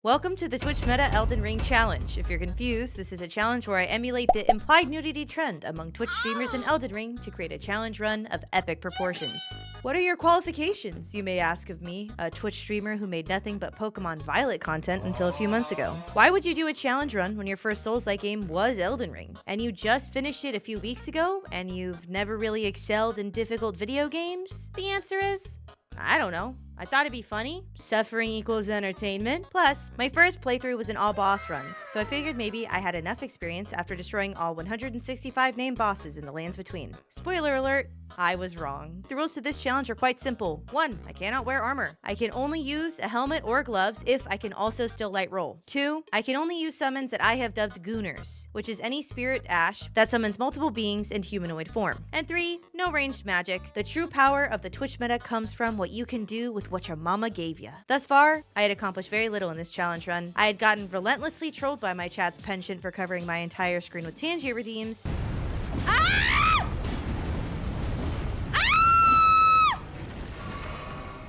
Welcome to the Twitch Meta Elden Ring Challenge. If you're confused, this is a challenge where I emulate the implied nudity trend among Twitch streamers in Elden Ring to create a challenge run of epic proportions. What are your qualifications, you may ask of me, a Twitch streamer who made nothing but Pokemon Violet content until a few months ago? Why would you do a challenge run when your first Souls-like game was Elden Ring, and you just finished it a few weeks ago, and you've never really excelled in difficult video games? The answer is, I don't know. I thought it'd be funny. Suffering equals entertainment. Plus, my first playthrough was an all-boss run, so I figured maybe I had enough experience after destroying all 165 named bosses in the lands between. Spoiler alert, I was wrong. The rules to this challenge are quite simple. 1. I cannot wear armor. I can only use a helmet or gloves if I can also still light roll. 2. I can only use summons that I have dubbed Gooners, which is any spirit ash that summons multiple beings in humanoid form. And 3. No ranged magic. The true power of the Twitch meta comes from what you can do with what your mama gave ya. Thus far, I had accomplished very little in this challenge run. I had gotten relentlessly trolled by my chat's penchant for covering my entire screen with Tangier redeems.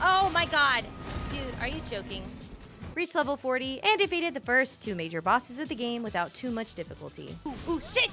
Oh my god! Dude, are you joking? Reached level 40 and defeated the first 2 major bosses of the game without too much difficulty. Ooh, shit!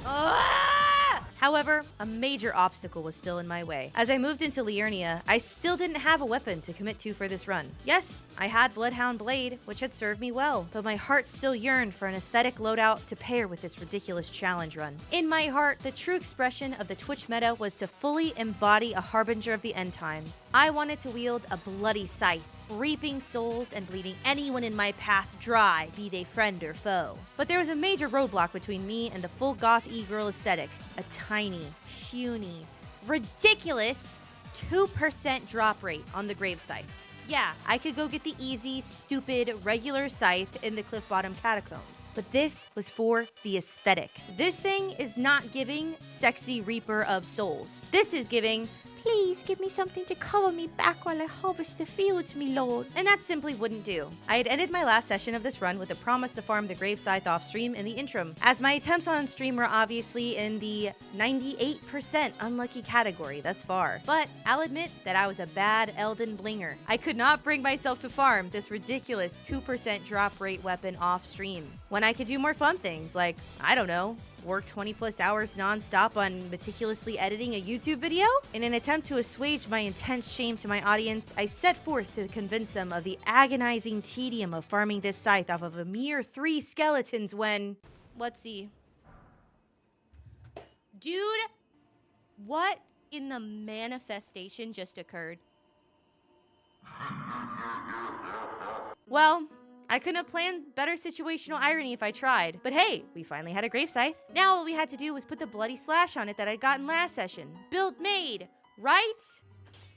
Fuck! However, a major obstacle was still in my way. As I moved into Liurnia, I still didn't have a weapon to commit to for this run. Yes, I had Bloodhound Blade, which had served me well, but my heart still yearned for an aesthetic loadout to pair with this ridiculous challenge run. In my heart, the true expression of the Twitch meta was to fully embody a harbinger of the end times. I wanted to wield a bloody scythe, reaping souls and bleeding anyone in my path dry, be they friend or foe. But there was a major roadblock between me and the full goth e-girl aesthetic, a tiny, puny, ridiculous 2% drop rate on the grave scythe. Yeah, I could go get the easy, stupid, regular scythe in the Cliff Bottom Catacombs, but this was for the aesthetic. This thing is not giving sexy reaper of souls. This is giving, please give me something to cover me back while I harvest the fields, me lord. And that simply wouldn't do. I had ended my last session of this run with a promise to farm the grave scythe off stream in the interim, as my attempts on stream were obviously in the 98% unlucky category thus far. But I'll admit that I was a bad Elden blinger. I could not bring myself to farm this ridiculous 2% drop rate weapon off stream, when I could do more fun things like, I don't know, work 20 plus hours non-stop on meticulously editing a YouTube video? In an attempt to assuage my intense shame to my audience, I set forth to convince them of the agonizing tedium of farming this scythe off of a mere 3 skeletons when... Let's see. Dude, what in the manifestation just occurred? Well, I couldn't have planned better situational irony if I tried. But hey, we finally had a grave scythe. Now all we had to do was put the bloody slash on it that I'd gotten last session. Build made, right?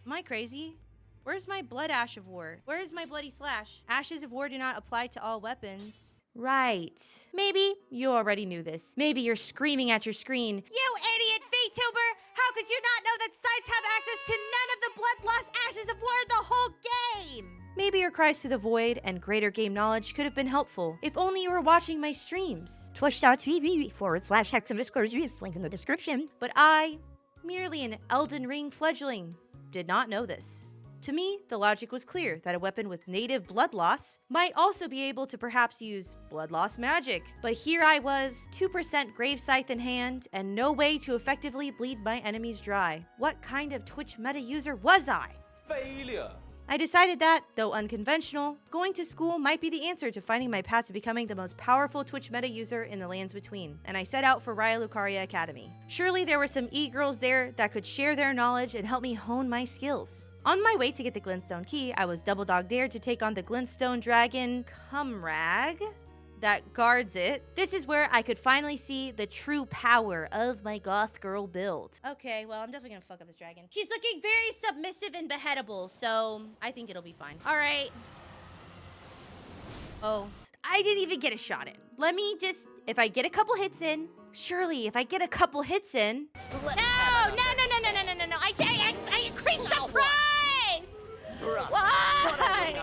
Am I crazy? Where's my blood ash of war? Where is my bloody slash? Ashes of war do not apply to all weapons. Right. Maybe you already knew this. Maybe you're screaming at your screen, "You idiot VTuber! How could you not know that scythes have access to none of the blood loss ashes of war in the whole game?" Maybe your cries to the void and greater game knowledge could have been helpful, if only you were watching my streams. Twitch.tv/Hex_Dreams, link in the description. But I, merely an Elden Ring fledgling, did not know this. To me, the logic was clear that a weapon with native blood loss might also be able to perhaps use blood loss magic. But here I was, 2% grave scythe in hand, and no way to effectively bleed my enemies dry. What kind of Twitch meta user was I? Failure! I decided that, though unconventional, going to school might be the answer to finding my path to becoming the most powerful Twitch meta user in the lands between, and I set out for Raya Lucaria Academy. Surely there were some e-girls there that could share their knowledge and help me hone my skills. On my way to get the Glintstone key, I was double dog dared to take on the Glintstone dragon Cumrag that guards it. This is where I could finally see the true power of my goth girl build. Okay, well, I'm definitely gonna fuck up this dragon. She's looking very submissive and beheadable, so I think it'll be fine. All right. Oh, I didn't even get a shot in. Let me just, if I get a couple hits in, surely if I get a couple hits in. No! I increased the price! Why?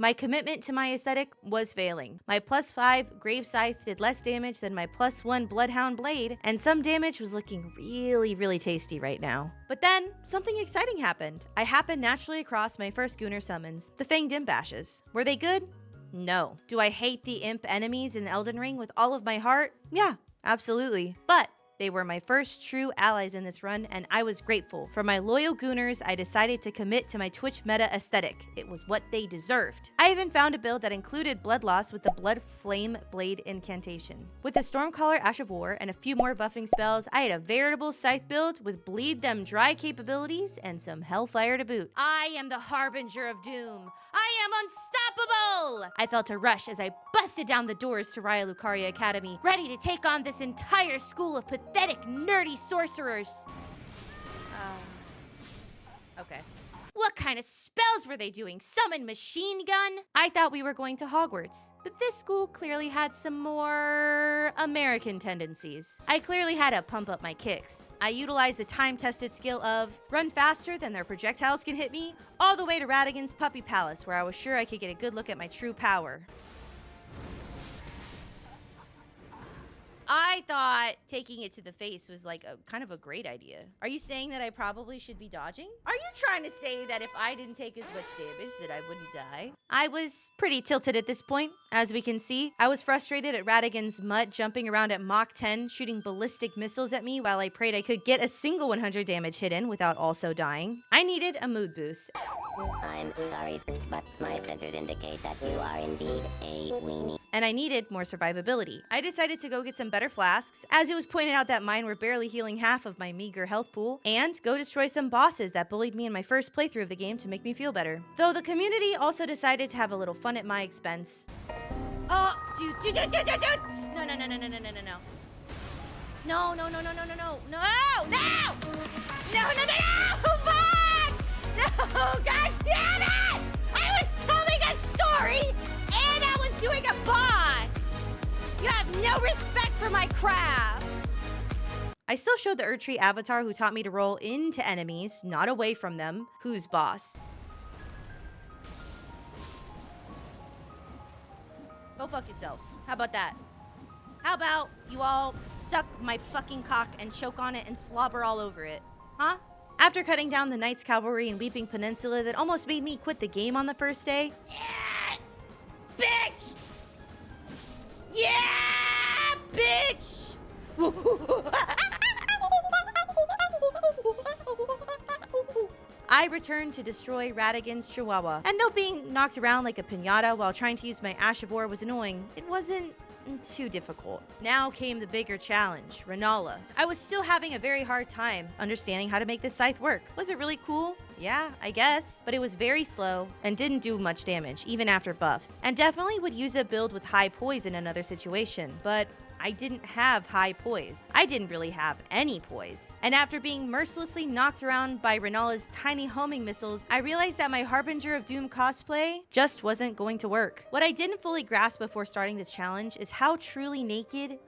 My commitment to my aesthetic was failing. My +5 Grave Scythe did less damage than my +1 Bloodhound Blade, and some damage was looking really tasty right now. But then, something exciting happened. I happened naturally across my first Gunner summons, the Fanged Imp Ashes. Were they good? No. Do I hate the imp enemies in Elden Ring with all of my heart? Yeah, absolutely. But they were my first true allies in this run, and I was grateful. For my loyal Gooners, I decided to commit to my Twitch meta aesthetic. It was what they deserved. I even found a build that included Blood Loss with the Blood Flame Blade incantation. With the Stormcaller Ash of War and a few more buffing spells, I had a veritable scythe build with Bleed Them Dry capabilities and some Hellfire to boot. I am the Harbinger of Doom. I am unstoppable! I felt a rush as I busted down the doors to Raya Lucaria Academy, ready to take on this entire school of pathetic, nerdy sorcerers. Okay. What kind of spells were they doing? Summon machine gun? I thought we were going to Hogwarts, but this school clearly had some more American tendencies. I clearly had to pump up my kicks. I utilized the time-tested skill of run faster than their projectiles can hit me, all the way to Radigan's Puppy Palace, where I was sure I could get a good look at my true power. I thought taking it to the face was like a kind of a great idea. Are you saying that I probably should be dodging? Are you trying to say that if I didn't take as much damage that I wouldn't die? I was pretty tilted at this point, as we can see. I was frustrated at Radigan's mutt jumping around at Mach 10, shooting ballistic missiles at me while I prayed I could get a single 100 damage hit in without also dying. I needed a mood boost. I'm sorry, but my sensors indicate that you are indeed a weenie. And I needed more survivability. I decided to go get some better flasks, as it was pointed out that mine were barely healing half of my meager health pool, and go destroy some bosses that bullied me in my first playthrough of the game to make me feel better. Though the community also decided to have a little fun at my expense. Oh, dude. No. Fuck! No, god damn it! I was telling a story, and I was doing a boss! You have no respect for my craft! I still showed the Erdtree avatar who taught me to roll into enemies, not away from them, who's boss. Go fuck yourself. How about that? How about you all suck my fucking cock and choke on it and slobber all over it? Huh? After cutting down the Knights Cavalry in Weeping Peninsula that almost made me quit the game on the first day. Yeah! Bitch! Yeah! Bitch! I returned to destroy Radigan's Chihuahua. And though being knocked around like a piñata while trying to use my Ash of War was annoying, it wasn't too difficult. Now came the bigger challenge, Renala. I was still having a very hard time understanding how to make this scythe work. Was it really cool? Yeah, I guess. But it was very slow and didn't do much damage, even after buffs. And definitely would use a build with high poise in another situation, but I didn't have high poise. I didn't really have any poise. And after being mercilessly knocked around by Renala's tiny homing missiles, I realized that my Harbinger of Doom cosplay just wasn't going to work. What I didn't fully grasp before starting this challenge is how truly naked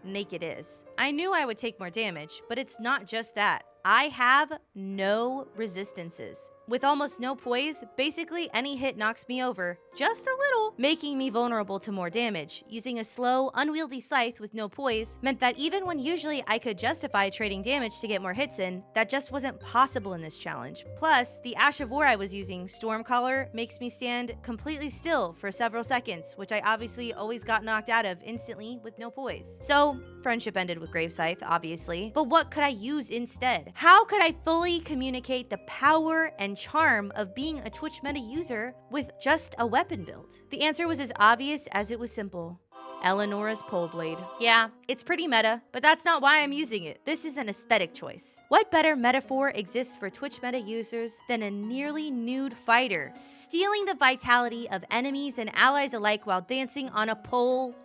is. I knew I would take more damage, but it's not just that. I have no resistances. With almost no poise, basically any hit knocks me over, just a little, making me vulnerable to more damage. Using a slow, unwieldy scythe with no poise meant that even when usually I could justify trading damage to get more hits in, that just wasn't possible in this challenge. Plus, the Ash of War I was using, Stormcaller, makes me stand completely still for several seconds, which I obviously always got knocked out of instantly with no poise. So, friendship ended with Grave Scythe, obviously, but what could I use instead? How could I fully communicate the power and charm of being a Twitch meta user with just a weapon build? The answer was as obvious as it was simple. Eleonora's Pole Blade. Yeah, it's pretty meta, but that's not why I'm using it. This is an aesthetic choice. What better metaphor exists for Twitch meta users than a nearly nude fighter, stealing the vitality of enemies and allies alike while dancing on a pole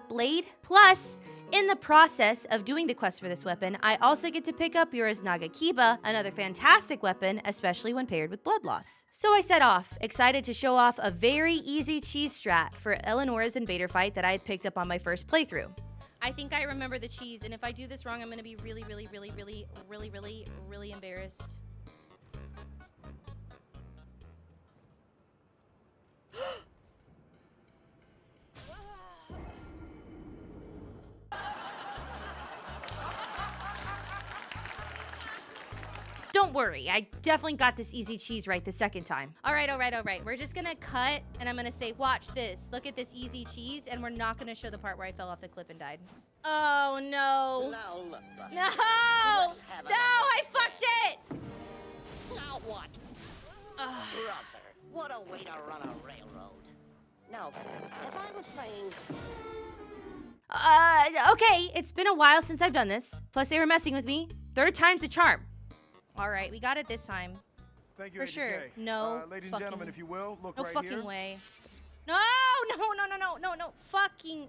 blade? Plus, in the process of doing the quest for this weapon, I also get to pick up Yura's Naga Kiba, another fantastic weapon, especially when paired with Blood Loss. So I set off, excited to show off a very easy cheese strat for Eleonora's invader fight that I had picked up on my first playthrough. I think I remember the cheese, and if I do this wrong, I'm gonna be really embarrassed. Don't worry, I definitely got this easy cheese right the second time. All right. We're just gonna cut, and I'm gonna say, watch this. Look at this easy cheese, and we're not gonna show the part where I fell off the cliff and died. Oh, no. Now look, Buster. No! Let's have No, I fucked it! Now what? Brother, what a way to run a railroad. Now, as I was saying... Okay, it's been a while since I've done this. Plus, they were messing with me. Third time's a charm. All right, we got it this time. Thank you, For 80K. sure. No ladies and fucking- gentlemen, if you will, look No right fucking here. way. No. Fucking.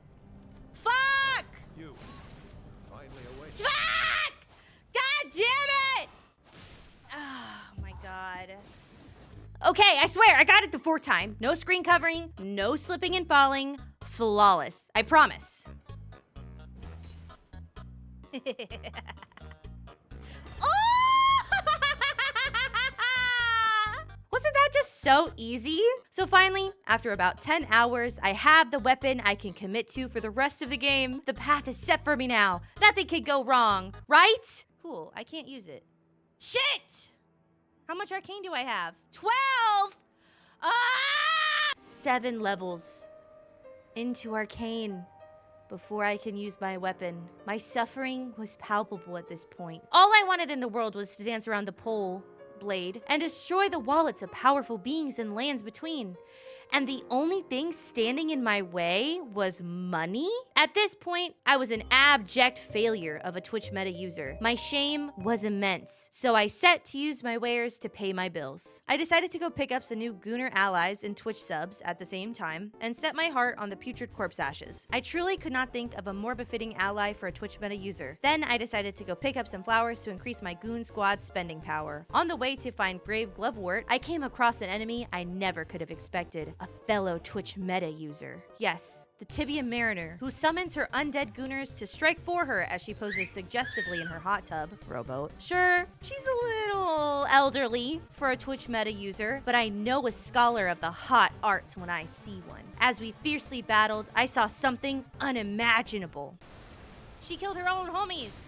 Fuck! You finally awake. Fuck! God damn it! Oh my god. Okay, I swear, I got it the fourth time. No screen covering, no slipping and falling. Flawless. I promise. Wasn't that just so easy? So finally, after about 10 hours, I have the weapon I can commit to for the rest of the game. The path is set for me now. Nothing could go wrong, right? Cool, I can't use it. Shit! How much arcane do I have? 12! 7 levels into arcane before I can use my weapon. My suffering was palpable at this point. All I wanted in the world was to dance around the pole blade and destroy the wallets of powerful beings and lands between. And the only thing standing in my way was money? At this point, I was an abject failure of a Twitch meta user. My shame was immense, so I set to use my wares to pay my bills. I decided to go pick up some new Gooner allies and Twitch subs at the same time, and set my heart on the putrid corpse ashes. I truly could not think of a more befitting ally for a Twitch meta user. Then I decided to go pick up some flowers to increase my Goon Squad spending power. On the way to find Grave Glovewort, I came across an enemy I never could have expected. A fellow Twitch meta user. Yes, the Tibia Mariner, who summons her undead gooners to strike for her as she poses suggestively in her hot tub rowboat. Sure, she's a little elderly for a Twitch meta user, but I know a scholar of the hot arts when I see one. As we fiercely battled, I saw something unimaginable. She killed her own homies.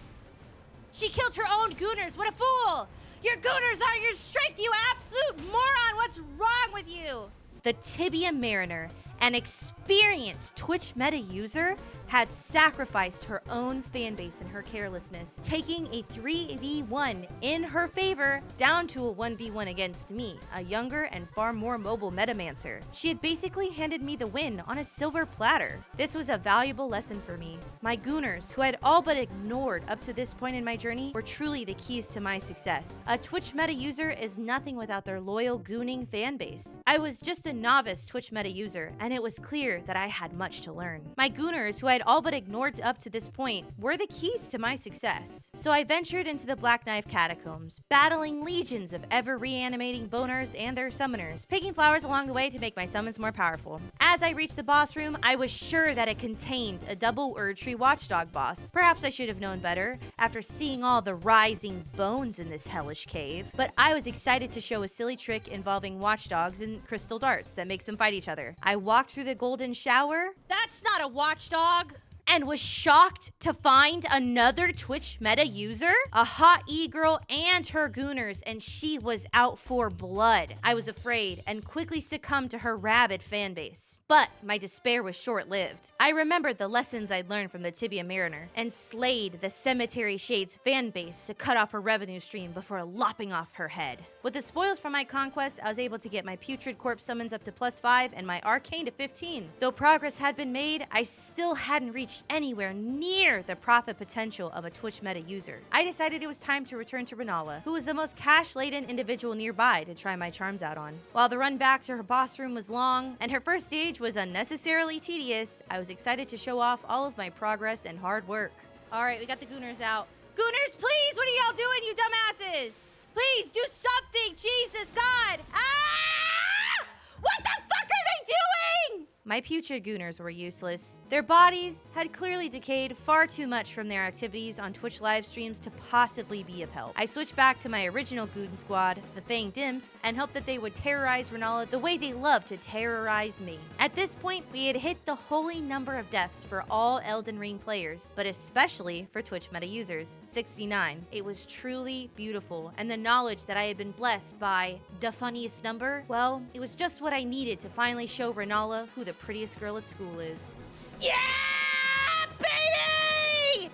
She killed her own gooners. What a fool! Your gooners are your strength, you absolute moron! What's wrong with you? The Tibia Mariner, an experienced Twitch meta user, had sacrificed her own fanbase in her carelessness, taking a 3v1 in her favor down to a 1v1 against me, a younger and far more mobile metamancer. She had basically handed me the win on a silver platter. This was a valuable lesson for me. My gooners, who I had all but ignored up to this point in my journey, were truly the keys to my success. A Twitch meta user is nothing without their loyal gooning fanbase. I was just a novice Twitch meta user, and it was clear that I had much to learn. My gooners, who I had all but ignored up to this point, were the keys to my success. So I ventured into the Black Knife Catacombs, battling legions of ever-reanimating boners and their summoners, picking flowers along the way to make my summons more powerful. As I reached the boss room, I was sure that it contained a double Erdtree Watchdog boss. Perhaps I should have known better after seeing all the rising bones in this hellish cave, but I was excited to show a silly trick involving watchdogs and crystal darts that makes them fight each other. I walked through the golden shower. That's not a watchdog! And was shocked to find another Twitch meta user, a hot e-girl and her gooners, and she was out for blood. I was afraid and quickly succumbed to her rabid fanbase. But my despair was short-lived. I remembered the lessons I'd learned from the Tibia Mariner and slayed the Cemetery Shade's fanbase to cut off her revenue stream before lopping off her head. With the spoils from my conquest, I was able to get my putrid corpse summons up to +5 and my arcane to 15. Though progress had been made, I still hadn't reached anywhere near the profit potential of a Twitch meta user. I decided it was time to return to Renala, who was the most cash-laden individual nearby to try my charms out on. While the run back to her boss room was long, and her first stage was unnecessarily tedious, I was excited to show off all of my progress and hard work. Alright, we got the gooners out. Gooners, please! What are y'all doing, you dumbasses? Please, do something! Jesus, God! Ah! What the fuck are they doing? my putrid gooners were useless. Their bodies had clearly decayed far too much from their activities on Twitch live streams to possibly be of help. I switched back to my original goon squad, the Fanged Imps, and hoped that they would terrorize Renala the way they love to terrorize me. At this point, we had hit the holy number of deaths for all Elden Ring players, but especially for Twitch meta users, 69. It was truly beautiful, and the knowledge that I had been blessed by the funniest number, well, it was just what I needed to finally show Renala who the prettiest girl at school is. Yeah, baby!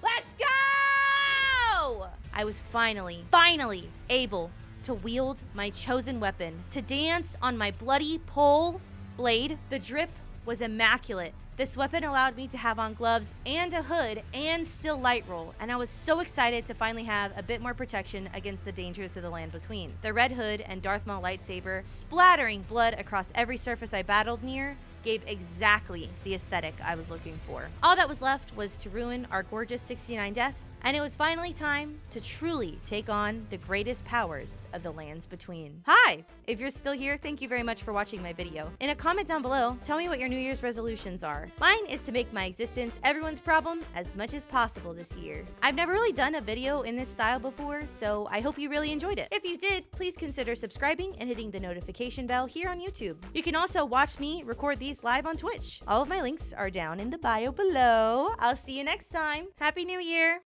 Let's go! I was finally able to wield my chosen weapon, to dance on my bloody pole blade. The drip was immaculate. This weapon allowed me to have on gloves and a hood and still light roll, and I was so excited to finally have a bit more protection against the dangers of the land between. The red hood and Darth Maul lightsaber splattering blood across every surface I battled near gave exactly the aesthetic I was looking for. All that was left was to ruin our gorgeous 69 deaths, and it was finally time to truly take on the greatest powers of the lands between. Hi! If you're still here, thank you very much for watching my video. In a comment down below, tell me what your New Year's resolutions are. Mine is to make my existence everyone's problem as much as possible this year. I've never really done a video in this style before, so I hope you really enjoyed it. If you did, please consider subscribing and hitting the notification bell here on YouTube. You can also watch me record these live on Twitch. All of my links are down in the bio below. I'll see you next time. Happy New Year!